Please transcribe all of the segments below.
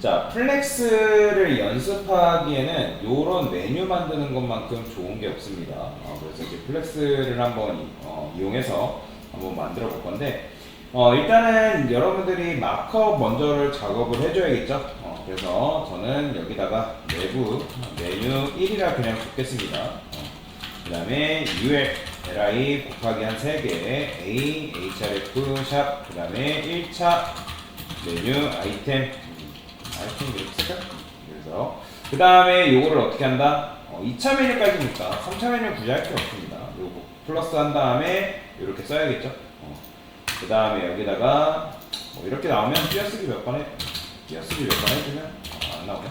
자, 플렉스를 연습하기에는 요런 메뉴 만드는 것만큼 좋은 게 없습니다. 그래서 이제 플렉스를 한번 이용해서 한번 만들어 볼 건데, 일단은 여러분들이 마크업 먼저를 작업을 해줘야겠죠. 그래서 저는 여기다가 내부 메뉴 1이라 그냥 적겠습니다. 그 다음에 ul li 곱하기 한 3개 a href 샵 그 다음에 1차 메뉴 아이템 이렇게 쓸까? 그래서 그 다음에 요거를 어떻게 한다? 2차 메뉴까지니까 3차 메뉴 굳이 할 필요 없습니다. 요거 플러스 한 다음에 이렇게 써야겠죠? 그 다음에 여기다가 뭐 이렇게 나오면 띄어쓰기 몇 번 해주면 안 나오네.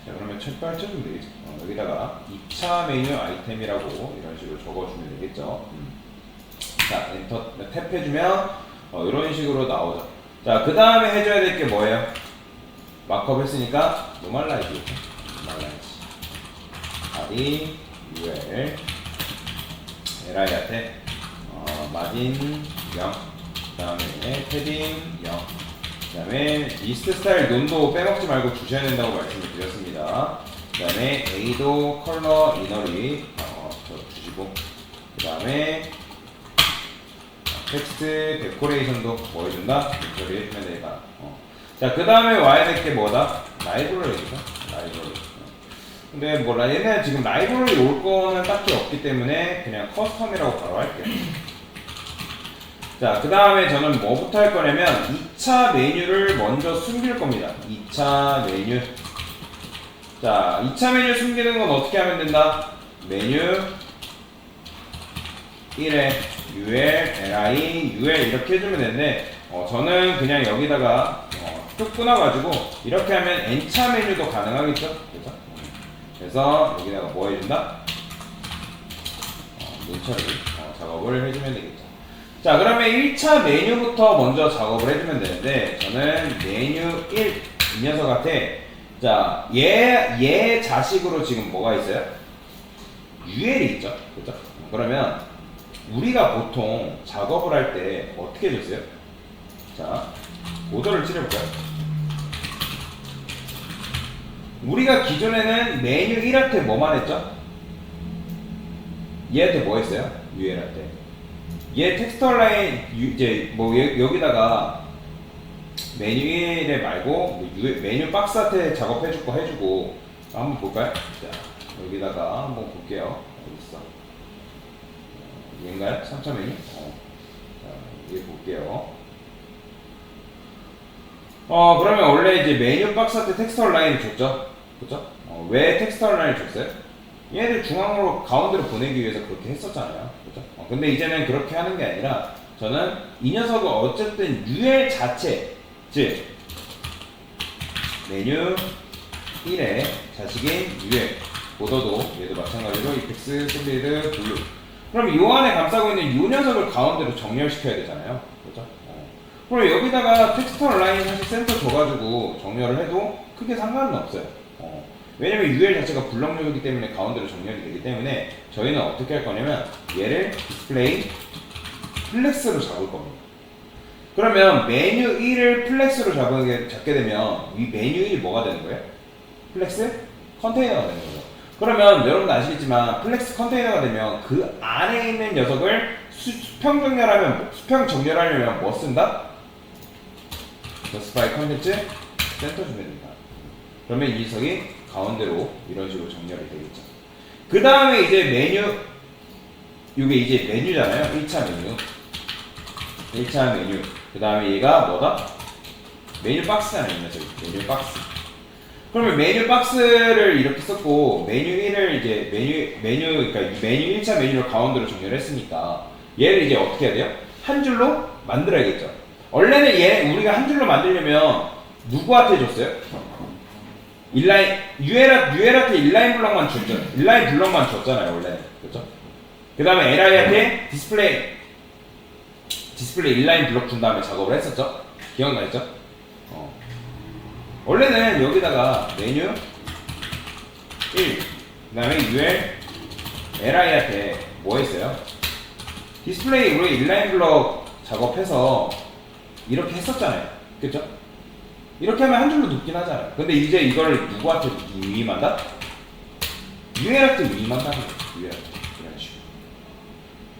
자, 그러면 빨리 쳐주면 되겠죠. 여기다가 2차 메뉴 아이템이라고 이런 식으로 적어주면 되겠죠. 자, 엔터 탭 해주면 이런 식으로 나오죠. 자, 그 다음에 해줘야 될 게 뭐예요? 마크업 했으니까 노멀라이즈겠죠. 노멀라이즈 ul li한테 마진 0, 그 다음에 패딩 0, 그 다음에 리스트 스타일 논도 빼먹지 말고 주셔야 된다고 말씀을 드렸습니다. 그 다음에 A도 컬러 이너리 주시고, 그 다음에 텍스트 데코레이션도 뭐 해준다? 처리 해주면 되니까. 자, 그 다음에 와야 될 게 뭐다? 라이브러리죠. 라이브러리. 근데 뭐 얘네 지금 라이브러리 올 거는 딱히 없기 때문에 그냥 커스텀이라고 바로 할게요. 자, 그 다음에 저는 뭐부터 할 거냐면 2차 메뉴를 먼저 숨길 겁니다. 2차 메뉴. 자, 2차 메뉴 숨기는 건 어떻게 하면 된다? 메뉴 1에 ul, li, ul 이렇게 해주면 되는데 저는 그냥 여기다가 쭉 끊어가지고 이렇게 하면 n차 메뉴도 가능하겠죠? 그죠? 그래서 여기다가 뭐 해준다? 문처리 작업을 해주면 되겠죠. 자, 그러면 1차 메뉴부터 먼저 작업을 해주면 되는데 저는 메뉴 1 이 녀석한테 자, 얘 자식으로 지금 뭐가 있어요? ul이 있죠? 그죠? 그러면 우리가 보통 작업을 할 때 어떻게 해줬어요? 자, 오더를 찌려볼까요? 우리가 기존에는 메뉴 1한테 뭐만 했죠? 얘한테 뭐 했어요? ul한테 얘 텍스터 라인 이제 뭐 여기다가 메뉴 1에 말고 뭐 메뉴 박스한테 작업해줄 거 해주고 한번 볼까요? 자, 여기다가 한번 볼게요. 어디 있어? 얘인가요? 3차 메뉴? 자, 얘 볼게요. 그러면 원래 이제 메뉴 박스한테 텍스터 라인을 줬죠? 그죠? 왜 텍스터 라인을 줬어요? 얘를 중앙으로 가운데로 보내기 위해서 그렇게 했었잖아요. 그죠? 근데 이제는 그렇게 하는 게 아니라 저는 이 녀석을 어쨌든 UL 자체, 즉 메뉴 1의 자식인 UL 보더도 얘도 마찬가지로 이펙스, 솔리드, 블루. 그럼 이 안에 감싸고 있는 이 녀석을 가운데로 정렬시켜야 되잖아요. 그죠? 그럼 여기다가 텍스터 라인 사실 센터 줘가지고 정렬을 해도 크게 상관은 없어요. 왜냐면 UL 자체가 블럭 요소이기 때문에 가운데로 정렬이 되기 때문에 저희는 어떻게 할 거냐면 얘를 디스플레이 플렉스로 잡을 겁니다. 그러면 메뉴 1을 플렉스로 잡게 되면 이 메뉴 1이 뭐가 되는 거예요? 플렉스 컨테이너가 되는 거죠. 그러면 여러분도 아시겠지만 플렉스 컨테이너가 되면 그 안에 있는 녀석을 수평 정렬하려면 뭐 쓴다? 저스파이 컨텐츠 센터 주면 됩니다. 그러면 이 녀석이 가운데로 이런 식으로 정렬이 되겠죠. 그 다음에 이제 메뉴, 이게 이제 메뉴잖아요. 1차 메뉴. 1차 메뉴. 그 다음에 얘가 뭐다? 메뉴 박스잖아요. 이 녀석이. 메뉴 박스. 그러면 메뉴 박스를 이렇게 썼고, 메뉴 1을 이제 그러니까 메뉴 1차 메뉴를 가운데로 정렬했으니까, 얘를 이제 어떻게 해야 돼요? 한 줄로 만들어야겠죠. 원래는 얘, 우리가 한 줄로 만들려면, 누구한테 줬어요? UL한테 인라인 블럭만 줬죠. 인라인 블럭만 줬잖아요, 원래. 그렇죠? 그 다음에 LI한테 디스플레이 인라인 블럭 준 다음에 작업을 했었죠? 기억나겠죠? 원래는 여기다가 메뉴 1, 그 다음에 UL, LI한테 뭐 했어요? 디스플레이 우리 인라인 블럭 작업해서 이렇게 했었잖아요. 그쵸? 이렇게 하면 한 줄로 눕긴 하잖아요. 근데 이제 이걸 누구한테 위임한다? UL한테 위임한다는 거예요. UL한테. 이런 식으로.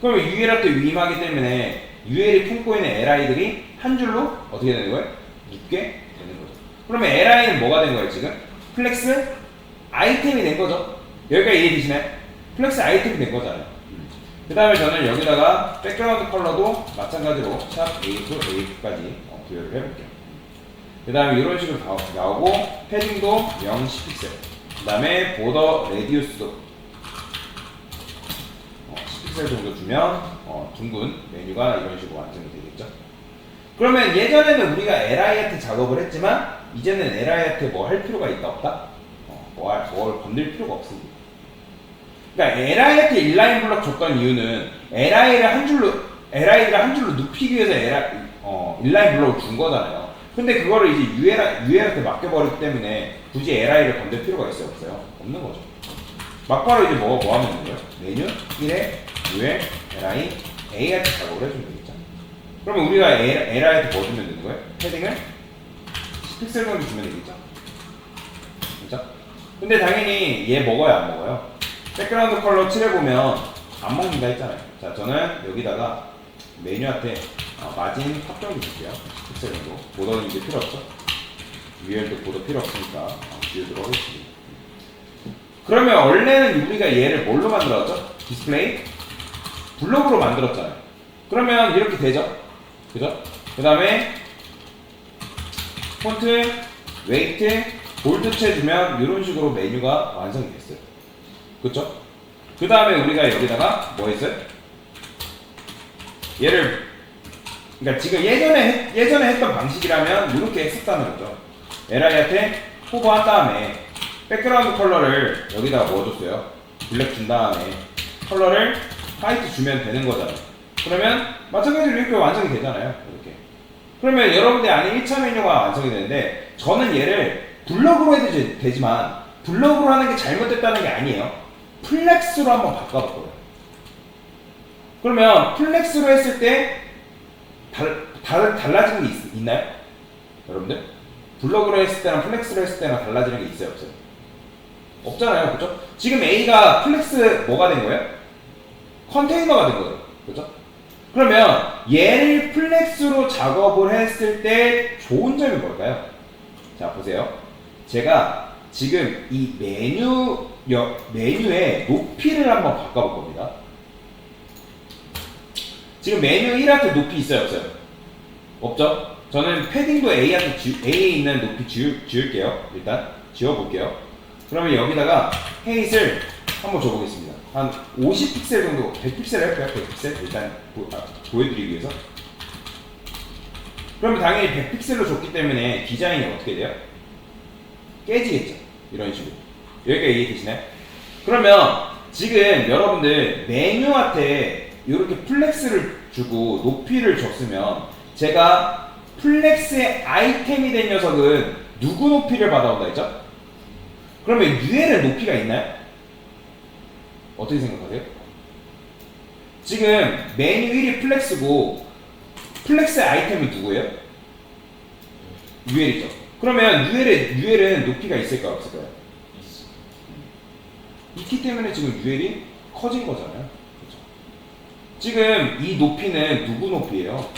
그러면 UL한테 위임하기 때문에 UL이 품고 있는 LI들이 한 줄로 어떻게 되는 거예요? 눕게 되는 거죠. 그러면 LI는 뭐가 된 거예요, 지금? 플렉스 아이템이 된 거죠. 여기까지 이해되시나요? 플렉스 아이템이 된 거잖아요. 그 다음에 저는 여기다가 백그라운드 컬러도 마찬가지로 샵 A2, A2까지 부여를 해볼게요. 그 다음에 이런 식으로 나오고 패딩도 0, 10픽셀. 그 다음에 보더 레디우스도 10픽셀 정도 주면 둥근 메뉴가 이런 식으로 완성이 되겠죠. 그러면 예전에는 우리가 LI한테 작업을 했지만 이제는 LI한테 뭐 할 필요가 있다 없다? 뭘 건들 필요가 없습니다. 그러니까 LI한테 인라인 블럭 줬던 이유는 LI를 한 줄로 눕히기 위해서 인라인 블럭을 준 거잖아요. 근데 그거를 이제 UL한테 맡겨버리기 때문에 굳이 LI를 건들 필요가 있어요? 없어요? 없는 거죠. 막바로 이제 뭐 하면 되는 거예요? 메뉴 1에 UL, LI, A한테 작업을 해주면 되겠죠. 그러면 우리가 LI한테 뭐 주면 되는 거예요? 패딩을 10픽셀 정도 주면 되겠죠. 그렇죠? 근데 당연히 얘 먹어요, 안 먹어요? 백그라운드 컬러 칠해보면 안 먹는다 했잖아요. 자, 저는 여기다가 메뉴한테 마진 탑 정도 줄게요. 10픽셀 정도. 보더는 이제 필요 없죠. UL도 보더 필요 없으니까 지우도록 하겠습니다. 그러면 원래는 우리가 얘를 뭘로 만들었죠? 디스플레이? 블록으로 만들었잖아요. 그러면 이렇게 되죠? 그죠? 그 다음에 폰트, 웨이트, 볼드체 주면 이런 식으로 메뉴가 완성이 됐어요. 그쵸? 그 다음에 우리가 여기다가 뭐 했어요? 얘를 그러니까 지금 예전에 했던 방식이라면 이렇게 했었다는 거죠. LI한테 호버한 다음에 백그라운드 컬러를 여기다가 뭐 줬어요? 블랙 준 다음에 컬러를 화이트 주면 되는 거잖아요. 그러면 마찬가지로 이렇게 완성이 되잖아요. 이렇게. 그러면 여러분들 안에 1차 메뉴가 완성이 되는데 저는 얘를 블럭으로 해도 되지만 블럭으로 하는 게 잘못됐다는 게 아니에요. 플렉스로 한번 바꿔볼 거예요. 그러면 플렉스로 했을 때 달라지는 게 있나요? 여러분들? 블럭으로 했을 때랑 플렉스로 했을 때랑 달라지는 게 있어요? 없어요? 없잖아요. 그죠? 지금 A가 플렉스 뭐가 된 거예요? 컨테이너가 된 거죠. 그죠? 그러면 얘를 플렉스로 작업을 했을 때 좋은 점이 뭘까요? 자, 보세요. 제가 지금 이 메뉴의 높이를 한번 바꿔볼 겁니다. 지금 메뉴 1한테 높이 있어요? 없어요? 없죠? 저는 패딩도 A에 있는 높이 지울게요. 일단 지워볼게요. 그러면 여기다가 헤잇을 한번 줘보겠습니다. 한 50픽셀 정도, 100픽셀 할까요? 100픽셀? 일단 보여드리기 위해서. 그러면 당연히 100픽셀로 줬기 때문에 디자인이 어떻게 돼요? 깨지겠죠. 이런 식으로. 여기까지 이해되시나요? 그러면 지금 여러분들 메뉴한테 이렇게 플렉스를 주고 높이를 줬으면 제가 플렉스의 아이템이 된 녀석은 누구 높이를 받아온다 했죠? 그러면 UL의 높이가 있나요? 어떻게 생각하세요? 지금 메뉴 1이 플렉스고 플렉스의 아이템이 누구예요? UL이죠. 그러면 UL은 높이가 있을까요? 없을까요? 있기 때문에 지금 UL이 커진 거잖아요. 그렇죠? 지금 이 높이는 누구 높이예요?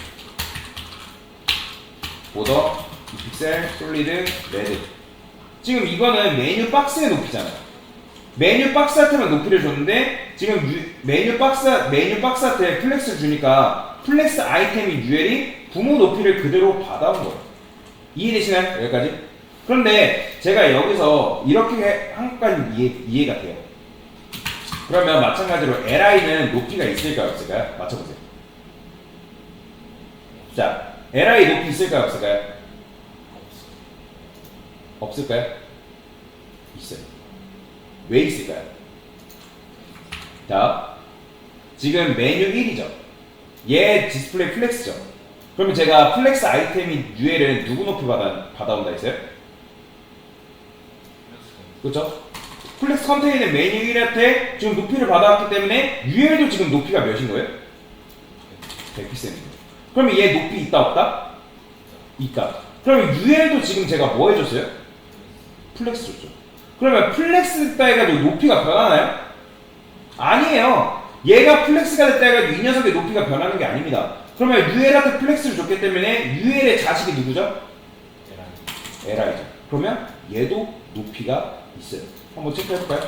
보더, 2픽셀, 솔리드, 레드. 지금 이거는 메뉴 박스의 높이잖아요. 메뉴 박스한테만 높이를 줬는데 지금 메뉴 박스한테 플렉스를 주니까 플렉스 아이템이 UL이 부모 높이를 그대로 받아온 거예요. 이해되시나요? 여기까지? 그런데 제가 여기서 이렇게 한 것까지 이해가 돼요. 그러면 마찬가지로 LI는 높이가 있을까요? 없을까요? 맞춰보세요. 자, LI 높이 있을까요? 없을까요? 없을까요? 있어요. 왜 있을까요? 자, 지금 메뉴 1이죠. 얘 디스플레이 플렉스죠. 그러면 제가 플렉스 아이템인 UL은 누구 높이 받아온다 했어요? 그렇죠? 플렉스 컨테이너 메뉴 1한테 지금 높이를 받아왔기 때문에 UL도 지금 높이가 몇인 거예요? 100px입니다. 그러면 얘 높이 있다 없다? 있다. 그러면 UL도 지금 제가 뭐 해줬어요? 플렉스 줬죠. 그러면 플렉스 됐다 해가지고 높이가 변하나요? 아니에요. 얘가 플렉스가 됐다 해가지고 이 녀석의 높이가 변하는 게 아닙니다. 그러면 UL한테 플렉스를 줬기 때문에 UL의 자식이 누구죠? LI죠. 그러면 얘도 높이가 있어요. 한번 체크해볼까요?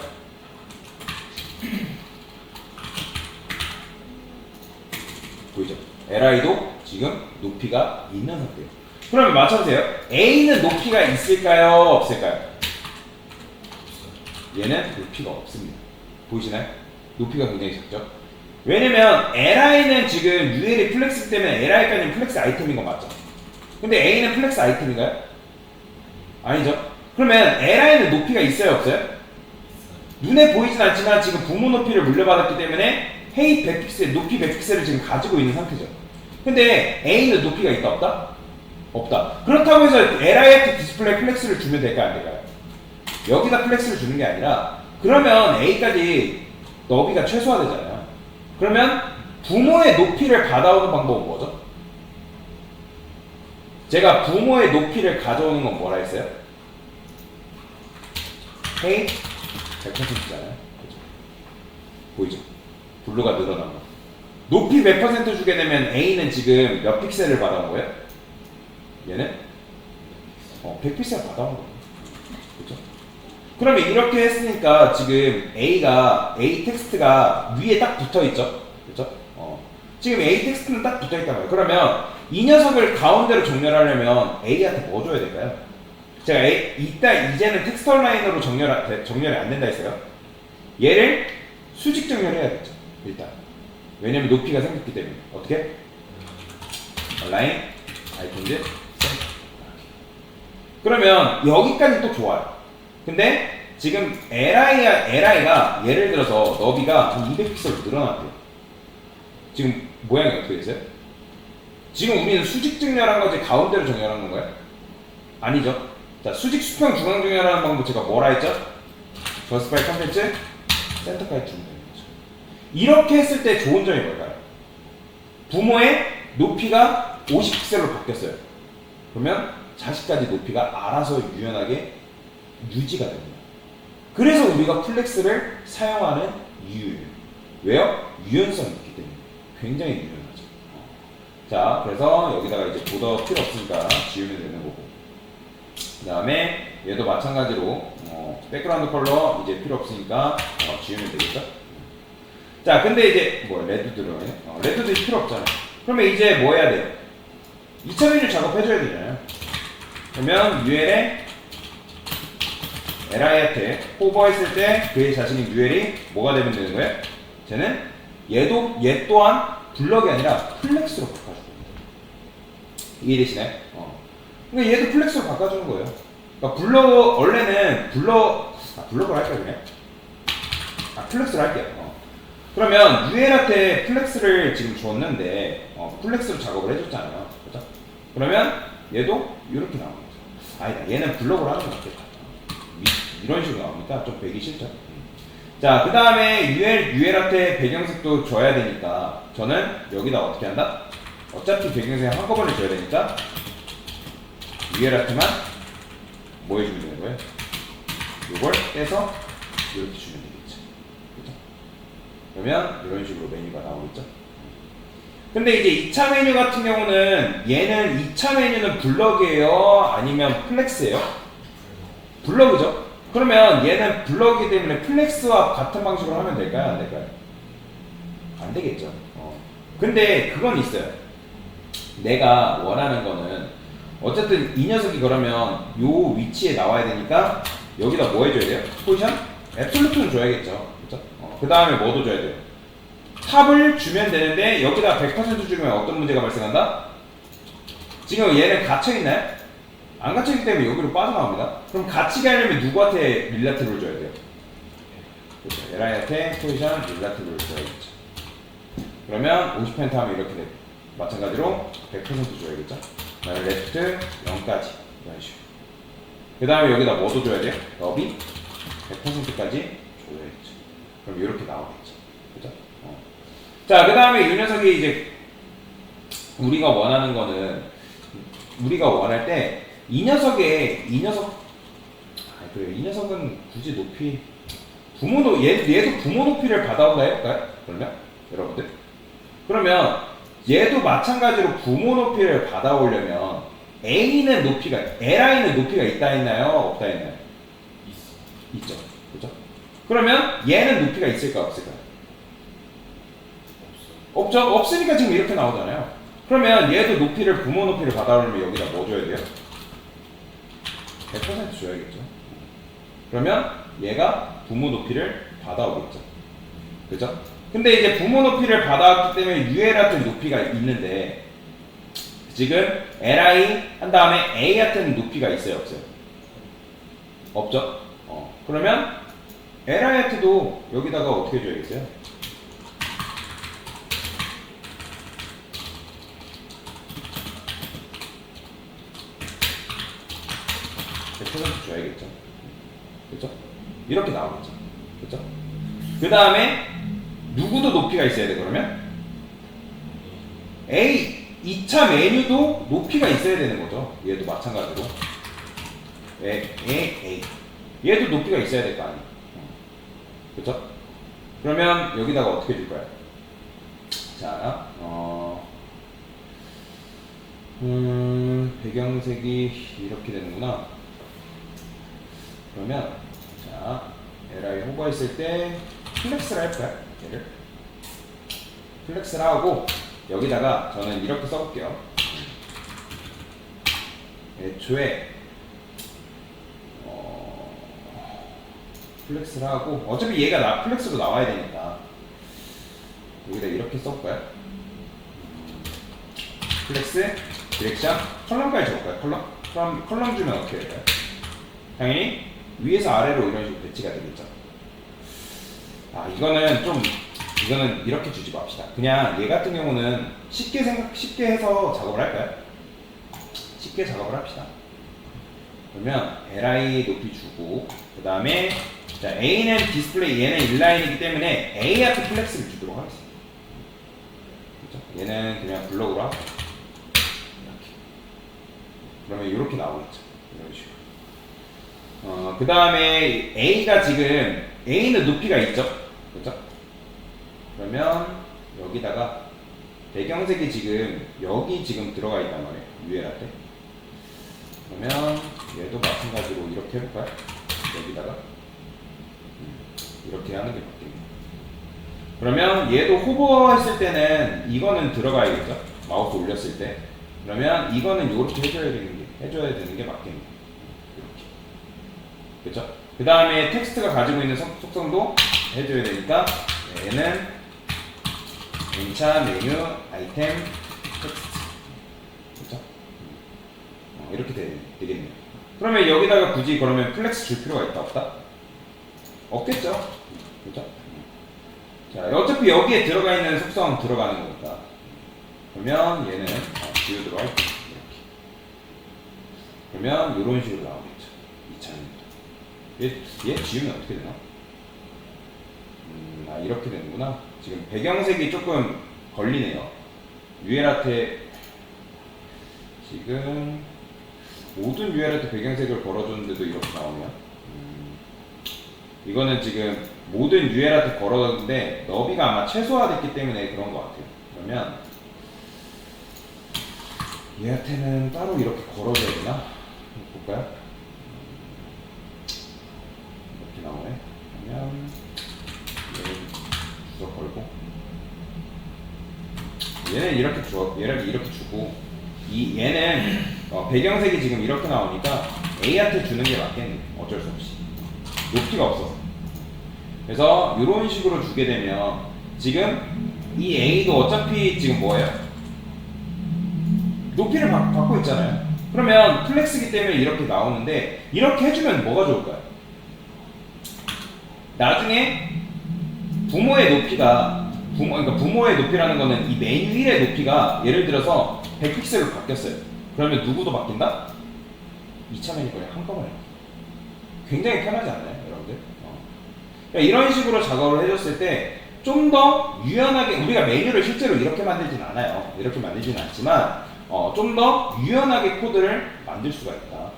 보이죠? LI도 지금 높이가 있는 상태예요. 그러면 맞춰보세요. A는 높이가 있을까요? 없을까요? 얘는 높이가 없습니다. 보이시나요? 높이가 굉장히 작죠? 왜냐면 LI는 지금 UL이 플렉스 때문에 LI까지는 플렉스 아이템인 거 맞죠? 근데 A는 플렉스 아이템인가요? 아니죠? 그러면 LI는 높이가 있어요? 없어요? 눈에 보이진 않지만 지금 부모 높이를 물려받았기 때문에 헤이 100픽셀, 높이 100픽셀을 지금 가지고 있는 상태죠. 근데 A는 높이가 있다 없다? 없다. 그렇다고 해서 LI한테 디스플레이 플렉스를 주면 될까요? 안 될까요? 여기다 플렉스를 주는 게 아니라 그러면 A까지 너비가 최소화되잖아요. 그러면 부모의 높이를 받아오는 방법은 뭐죠? 제가 부모의 높이를 가져오는 건 뭐라 했어요? 헤이 100%잖아요. 그렇죠? 보이죠? 블루가 늘어난 거. 높이 몇 퍼센트 주게 되면 A는 지금 몇 픽셀을 받아온 거예요? 얘는 100픽셀 받아온 거예요. 그렇죠? 그러면 이렇게 했으니까 지금 A 텍스트가 위에 딱 붙어 있죠? 그렇죠? 지금 A 텍스트는 딱 붙어 있단 말이에요. 그러면 이 녀석을 가운데로 정렬하려면 A한테 뭐 줘야 될까요? 제가 이제는 텍스트 라인으로 정렬이 안 된다 했어요. 얘를 수직 정렬해야겠죠. 일단. 왜냐면 높이가 생겼기 때문에. 어떻게? 라인, 아이콘즈, 센터. 그러면 여기까지 또 좋아요. 근데 지금 LI가 예를 들어서 너비가 한 200픽셀로 늘어났대요. 지금 모양이 어떻게 됐어요? 지금 우리는 수직 정렬한 거지 가운데로 정렬한 건가요? 아니죠. 자, 수직 수평 중앙 정렬하는 방법 제가 뭐라 했죠? 저스파이 컨텐츠 센터까지 주면 되는 거죠. 이렇게 했을 때 좋은 점이 뭘까요? 부모의 높이가 50픽셀로 바뀌었어요. 그러면 자식까지 높이가 알아서 유연하게 유지가 됩니다. 그래서 우리가 플렉스를 사용하는 이유예요. 왜요? 유연성이 있기 때문에. 굉장히 유연하죠. 자, 그래서 여기다가 이제 보더 필요 없으니까 지우면 되는 거고. 그 다음에 얘도 마찬가지로 백그라운드 컬러 이제 필요 없으니까 지우면 되겠죠? 자, 근데 이제 레드 들어가네. 레드도 필요 없잖아요. 그러면 이제 뭐 해야 돼요? 2차 메뉴 작업해줘야 되잖아요. 그러면 UL에 LI한테 호버했을 때 그의 자신인 UL이 뭐가 되면 되는 거예요? 쟤는 얘 또한 블럭이 아니라 플렉스로 바꿔줄 겁니다. 이해되시나요? 그러니까 얘도 플렉스로 바꿔주는 거예요. 그러니까 원래는 블럭을 할까요, 그냥? 플렉스를 할게요. 그러면 UL한테 플렉스를 지금 줬는데, 플렉스로 작업을 해줬잖아요. 그죠? 그러면 얘도 이렇게 나오는 거죠. 아니다, 얘는 블럭을 하는 게 낫겠다. 이런 식으로 나오니까 좀 배기 싫죠? 자, 그 다음에 UL한테 배경색도 줘야 되니까 저는 여기다 어떻게 한다? 어차피 배경색 한꺼번에 줘야 되니까 UL한테만 뭐 해주면 되는 거예요? 이걸 떼서 이렇게 주면 되겠죠. 그렇죠? 그러면 이런 식으로 메뉴가 나오겠죠. 근데 이제 2차 메뉴 같은 경우는 얘는 2차 메뉴는 블럭이에요? 아니면 플렉스예요? 블럭이죠. 그러면 얘는 블럭이기 때문에 플렉스와 같은 방식으로 하면 될까요? 안 될까요? 안 되겠죠. 근데 그건 있어요. 내가 원하는 거는 어쨌든 이 녀석이 그러면 요 위치에 나와야 되니까 여기다 뭐 해줘야 돼요? 포지션? 앱솔루트는 줘야겠죠. 그쵸? 그 다음에 뭐도 줘야 돼요? 탑을 주면 되는데 여기다 100% 주면 어떤 문제가 발생한다? 지금 얘는 갇혀있나요? 안 갇혀있기 때문에 여기로 빠져나옵니다. 그럼 갇히게 하려면 누구한테 릴라티브를 줘야 돼요? 그렇죠. LI한테 포지션 릴라티브를 줘야겠죠. 그러면 50% 하면 이렇게 돼요. 마찬가지로 100% 줘야겠죠. 그다음에 레프트 0까지 이런 식으로. 그 다음에 여기다 뭐도 줘야 돼요? 너비 100%까지 줘야겠죠. 그럼 이렇게 나오겠죠. 그죠? 자, 그 다음에 이 녀석이 이제 우리가 원하는 거는 우리가 원할 때 이 녀석, 아, 그래, 이 녀석은 굳이 높이, 얘도 부모 높이를 받아온다 해볼까요? 그러면? 여러분들? 그러면 얘도 마찬가지로 부모 높이를 받아오려면 A는 높이가, Li는 높이가 있다 했나요? 없다 했나요? 있죠. 그죠? 그러면 얘는 높이가 있을까 없을까요? 없죠? 없으니까 지금 이렇게 나오잖아요. 그러면 얘도 높이를, 부모 높이를 받아오려면 여기다 뭐 줘야 돼요? 100% 줘야겠죠. 그러면 얘가 부모 높이를 받아오겠죠. 그죠? 근데 이제 부모 높이를 받아왔기 때문에 UL 같은 높이가 있는데 지금 LI 한 다음에 A 같은 높이가 있어요, 없어요? 없죠? 그러면 LI한테도 여기다가 어떻게 줘야겠어요? 줘야겠죠. 그죠? 이렇게 나오겠죠. 그죠? 그 다음에 누구도 높이가 있어야 돼, 그러면? A, 2차 메뉴도 높이가 있어야 되는 거죠. 얘도 마찬가지로. A. 얘도 높이가 있어야 될 거 아니에요. 그죠? 그러면 여기다가 어떻게 줄까요? 자, 배경색이 이렇게 되는구나. 그러면, 자, LI 호버했을 때 플렉스를 할까요? 얘를. 플렉스를 하고, 여기다가 저는 이렇게 써볼게요. 애초에, 플렉스를 하고, 어차피 얘가 플렉스로 나와야 되니까, 여기다 이렇게 써볼까요? 플렉스, 디렉션, 컬럼까지 적을까요? 컬럼 주면 어떻게 될까요? 당연히 위에서 아래로 이런 식으로 배치가 되겠죠. 이거는 이렇게 주지 맙시다. 그냥 얘 같은 경우는 쉽게 해서 작업을 할까요? 쉽게 작업을 합시다. 그러면 LI 높이 주고, 그 다음에 자, A는 디스플레이, 얘는 인라인이기 때문에 A 앞에 플렉스를 주도록 하겠습니다. 그렇죠? 얘는 그냥 블록으로 하고, 이렇게. 그러면 이렇게 나오겠죠. 이런 식으로. 그 다음에 A가 지금, A는 높이가 있죠? 그죠? 그러면 여기다가 배경색이 지금 여기 지금 들어가 있단 말이에요. UL한테. 그러면 얘도 마찬가지로 이렇게 해볼까요? 여기다가 이렇게 하는 게 바뀝니다. 그러면 얘도 호버했을 때는 이거는 들어가야겠죠? 마우스 올렸을 때. 그러면 이거는 이렇게 해줘야 되는 게 맞겠네요. 이렇게. 그렇죠? 그 다음에 텍스트가 가지고 있는 속성도 해줘야 되니까 얘는 1차 메뉴 아이템 텍스트. 그렇죠? 이렇게 되겠네요. 그러면 여기다가 굳이 그러면 플렉스 줄 필요가 있다 없다? 없겠죠? 그렇죠? 자, 어차피 여기에 들어가 있는 속성 들어가는 거니까. 그러면 얘는 지우도록 할게요. 이렇게. 그러면 이런 식으로 나오겠죠. 2차는. 얘 지우면 어떻게 되나? 이렇게 되는구나. 지금 배경색이 조금 걸리네요. UL한테 지금 모든 UL한테 배경색을 걸어줬는데도 이렇게 나오네요. 이거는 지금 모든 UL한테 걸어줬는데 너비가 아마 최소화됐기 때문에 그런 것 같아요. 그러면 얘한테는 따로 이렇게 걸어줘야 되나? 볼까요? 이렇게 나오네. 그러면 얘를 주석 걸고 얘는 이렇게 주고 얘는 배경색이 지금 이렇게 나오니까 A한테 주는 게 맞겠네. 어쩔 수 없이 높이가 없어서. 그래서 이런 식으로 주게 되면 지금 이 A도 어차피 지금 뭐예요? 높이를 받고 있잖아요. 그러면 플렉스기 때문에 이렇게 나오는데 이렇게 해주면 뭐가 좋을까요? 나중에 부모의 높이가 그러니까 부모의 높이라는 거는 이 메뉴 1의 높이가 예를 들어서 100픽셀로 바뀌었어요. 그러면 누구도 바뀐다? 2차 메뉴 거에 한꺼번에 굉장히 편하지 않나요, 여러분들? 그러니까 이런 식으로 작업을 해줬을 때 좀 더 유연하게 우리가 메뉴를 실제로 이렇게 만들진 않아요. 이렇게 만들진 않지만 좀 더 유연하게 코드를 만들 수가 있다.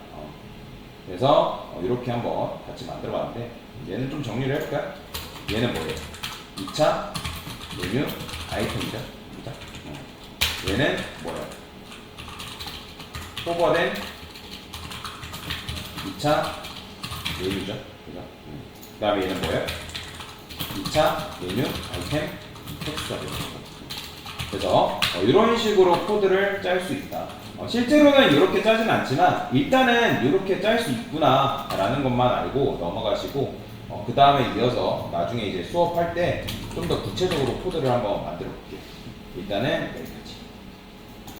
그래서 이렇게 한번 같이 만들어 봤는데 얘는 좀 정리를 해볼까요? 얘는 뭐예요? 2차 메뉴 아이템이죠. 그죠? 얘는 뭐예요? 포버된 2차 메뉴죠. 그죠? 그 다음에 얘는 뭐예요? 2차 메뉴 아이템 텍스트가 되죠. 그래서 이런 식으로 코드를 짤 수 있다. 실제로는 이렇게 짜진 않지만 일단은 이렇게 짤 수 있구나 라는 것만 알고 넘어가시고 그 다음에 이어서 나중에 이제 수업할 때 좀 더 구체적으로 코드를 한번 만들어 볼게요. 일단은